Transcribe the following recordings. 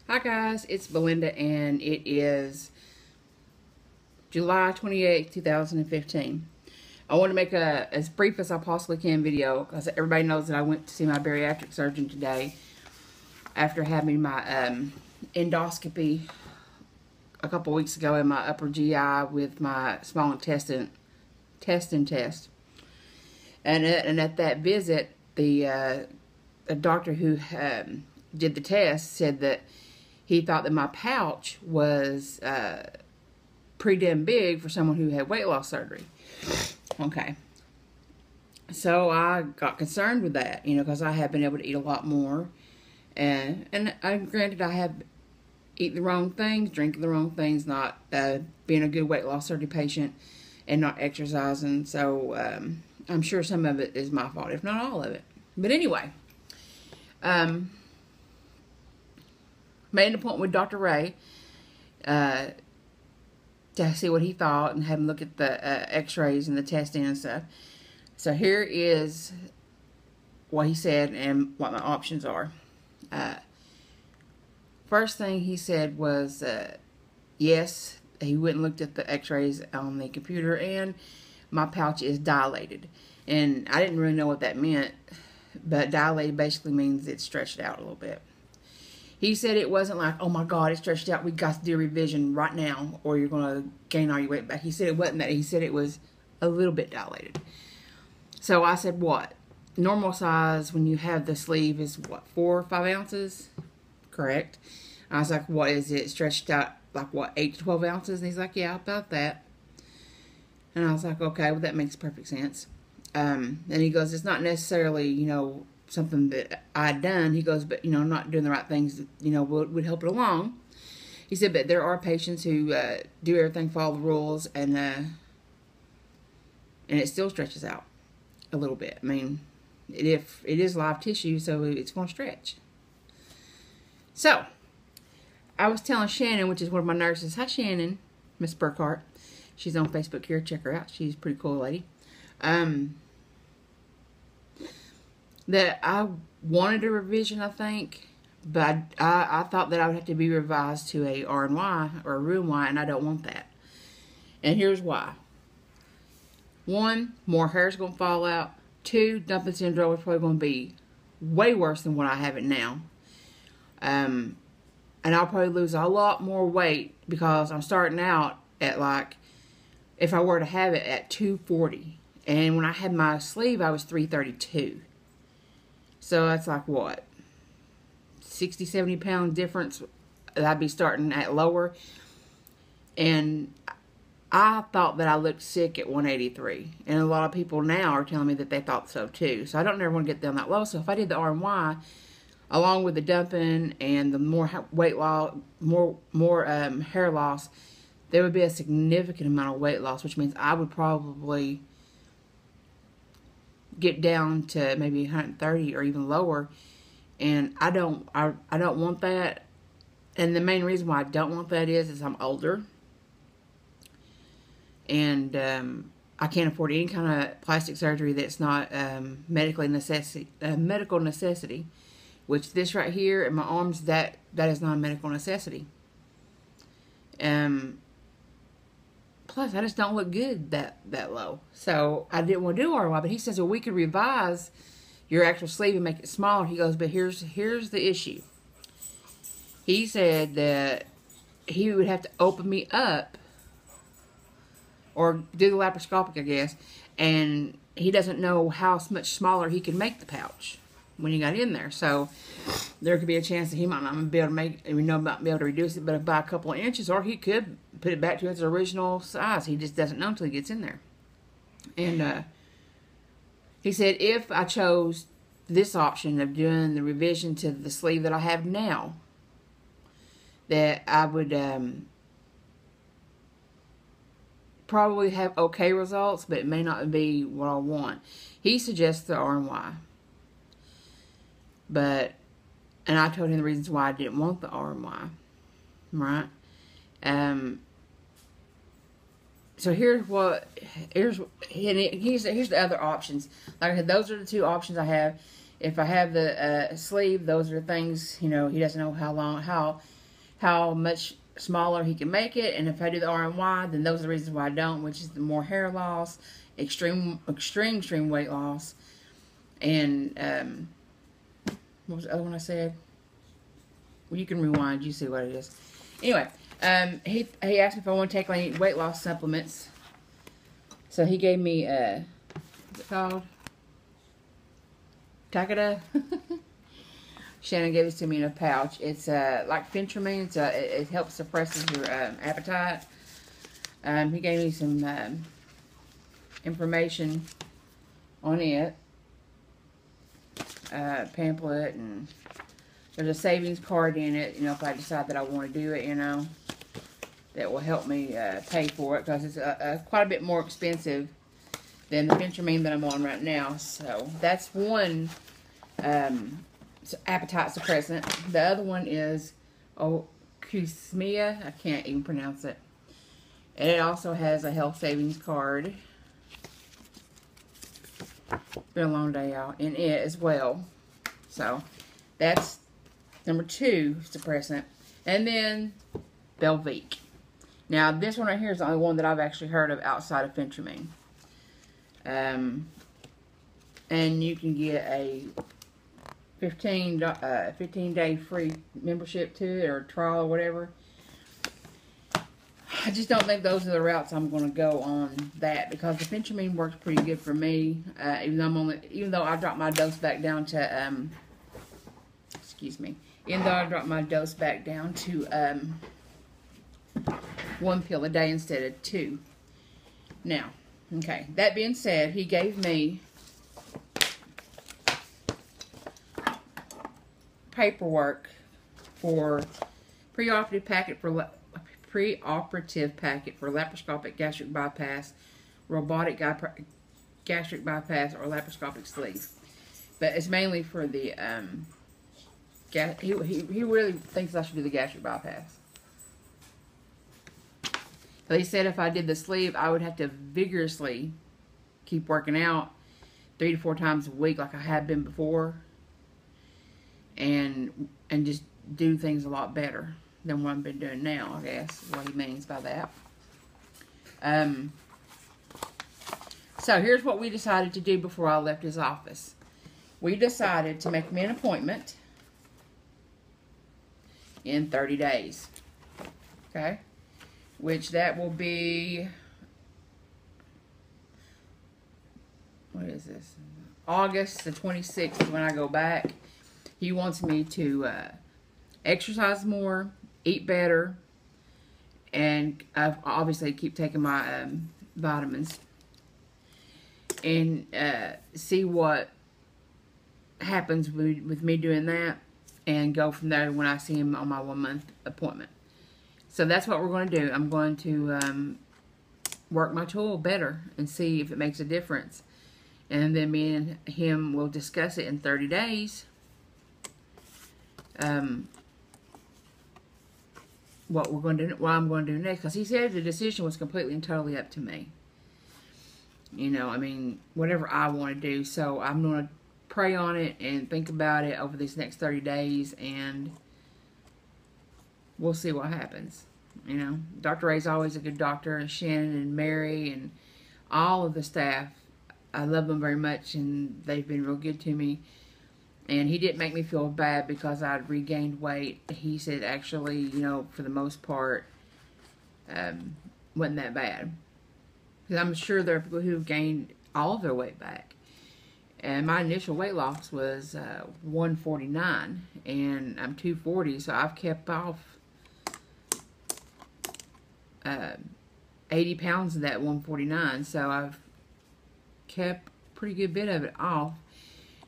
Hi guys, it's Belinda and it is July 28th, 2015. I want to make a as brief as I possibly can video because everybody knows that I went to see my bariatric surgeon today after having my endoscopy a couple weeks ago in my upper GI with my small intestine test. And at that visit, the doctor who did the test said that he thought that my pouch was pretty damn big for someone who had weight loss surgery. Okay. So I got concerned with that, because I have been able to eat a lot more. And granted, I have eaten the wrong things, drinking the wrong things, not being a good weight loss surgery patient, and not exercising. So I'm sure some of it is my fault, if not all of it. But anyway, made an appointment with Dr. Ray to see what he thought and have him look at the x-rays and the testing and stuff. So here is what he said and what my options are. First thing he said was yes, he went and looked at the x-rays on the computer and my pouch is dilated. And I didn't really know what that meant, but dilated basically means it's stretched out a little bit. He said it wasn't like, oh my God, it's stretched out, we got to do a revision right now or you're going to gain all your weight back. He said it wasn't that. He said it was a little bit dilated. So I said, what? Normal size when you have the sleeve is what, 4 or 5 ounces? Correct. I was like, what is it? Stretched out like what, 8 to 12 ounces? And he's like, yeah, about that. And I was like, okay, well that makes perfect sense. And he goes, it's not necessarily, something that I'd done. He goes, but, not doing the right things, would help it along. He said, but there are patients who do everything, follow the rules, and it still stretches out a little bit. I mean, it is live tissue, so it's going to stretch. So, I was telling Shannon, which is one of my nurses. Hi, Shannon. Miss Burkhart. She's on Facebook here. Check her out. She's a pretty cool lady. That I wanted a revision, I think, but I thought that I would have to be revised to a RNY or a Roux-en-Y, and I don't want that. And here's why. 1, more hair's going to fall out. 2, dumping syndrome is probably going to be way worse than what I have it now. And I'll probably lose a lot more weight because I'm starting out at like, if I were to have it at 240. And when I had my sleeve, I was 332. So that's like what? 60, 70 pound difference. I'd be starting at lower. And I thought that I looked sick at 183. And a lot of people now are telling me that they thought so too. So I don't ever want to get down that low. So if I did the RNY, along with the dumping and the more weight loss, more hair loss, there would be a significant amount of weight loss, which means I would probably get down to maybe 130 or even lower, and I don't want that. And the main reason why I don't want that is I'm older, and I can't afford any kind of plastic surgery that's not medical necessity. Which this right here in my arms, that is not a medical necessity. Plus, I just don't look good that low. So, I didn't want to do RNY. But he says, well, we could revise your actual sleeve and make it smaller. He goes, but here's the issue. He said that he would have to open me up or do the laparoscopic, I guess. And he doesn't know how much smaller he can make the pouch when he got in there. So, there could be a chance that he might not be able to might be able to reduce it but by a couple of inches, or he could put it back to its original size. He just doesn't know until he gets in there. And he said if I chose this option of doing the revision to the sleeve that I have now, that I would probably have okay results, but it may not be what I want. He suggests the RNY. And I told him the reasons why I didn't want the RNY, right? So here's the other options. Like I said, those are the 2 options I have. If I have the sleeve, those are things, you know, he doesn't know how much smaller he can make it. And if I do the RNY, then those are the reasons why I don't, which is the more hair loss, extreme weight loss, and what was the other one I said? Well, you can rewind. You see what it is. Anyway, he asked me if I want to take any weight loss supplements. So he gave me what's it called? Takeda. Shannon gave this to me in a pouch. It's like Phentermine. It helps suppresses your appetite. He gave me some information on it. Pamphlet, and there's a savings card in it, you know, if I decide that I want to do it, you know, that will help me pay for it, because it's quite a bit more expensive than the Phentermine that I'm on right now. So that's one appetite suppressant. The other one is Ocrevus. I can't even pronounce it. And it also has a health savings card. Been a long day, y'all, in it as well. So that's number 2 suppressant. And then Belviq. Now this one right here is the only one that I've actually heard of outside of Phentermine. And you can get a 15-day free membership to it, or trial, or whatever. I just don't think those are the routes I'm going to go on that, because the Phentermine works pretty good for me. Even though I dropped my dose back down to even though I dropped my dose back down to 1 pill a day instead of 2. Now, okay. That being said, he gave me paperwork for preoperative packet for laparoscopic gastric bypass, robotic gastric bypass, or laparoscopic sleeve. But it's mainly for the he really thinks I should do the gastric bypass. But he said if I did the sleeve, I would have to vigorously keep working out 3 to 4 times a week like I had been before, and just do things a lot better than what I've been doing now, I guess, is what he means by that. So here's what we decided to do before I left his office. We decided to make me an appointment in 30 days. Okay? Which that will be, what is this? August the 26th when I go back. He wants me to exercise more, eat better, and obviously keep taking my vitamins, and see what happens with me doing that, and go from there when I see him on my 1-month appointment. So that's what we're going to do. I'm going to work my tool better and see if it makes a difference, and then me and him will discuss it in 30 days. What I'm going to do next, because he said the decision was completely and totally up to me. You know, I mean, whatever I want to do. So I'm going to pray on it and think about it over these next 30 days, and we'll see what happens. You know, Dr. Ray's always a good doctor, and Shannon and Mary and all of the staff, I love them very much, and they've been real good to me. And he didn't make me feel bad because I'd regained weight. He said, actually, you know, for the most part, wasn't that bad. Because I'm sure there are people who've gained all of their weight back. And my initial weight loss was 149, and I'm 240, so I've kept off 80 pounds of that 149, so I've kept a pretty good bit of it off.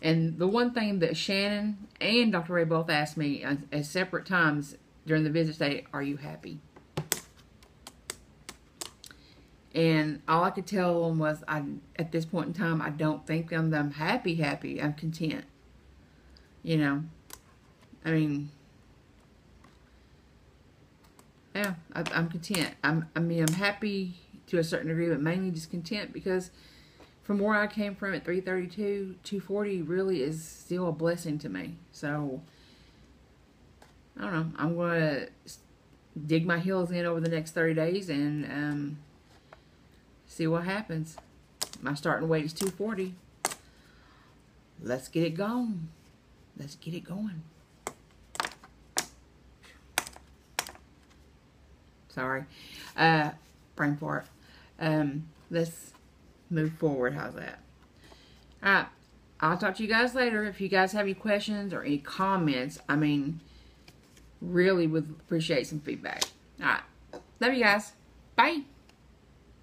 And the one thing that Shannon and Dr. Ray both asked me at separate times during the visit day, are you happy? And all I could tell them was, at this point in time, I don't think I'm happy. I'm content. You know, I mean, yeah, I'm content. I'm happy to a certain degree, but mainly just content because from where I came from at 332, 240 really is still a blessing to me. So, I don't know. I'm going to dig my heels in over the next 30 days and see what happens. My starting weight is 240. Let's get it going. Let's get it going. Sorry. Brain fart. Let's move forward. How's that? Alright. I'll talk to you guys later. If you guys have any questions or any comments, I mean, really would appreciate some feedback. Alright. Love you guys. Bye.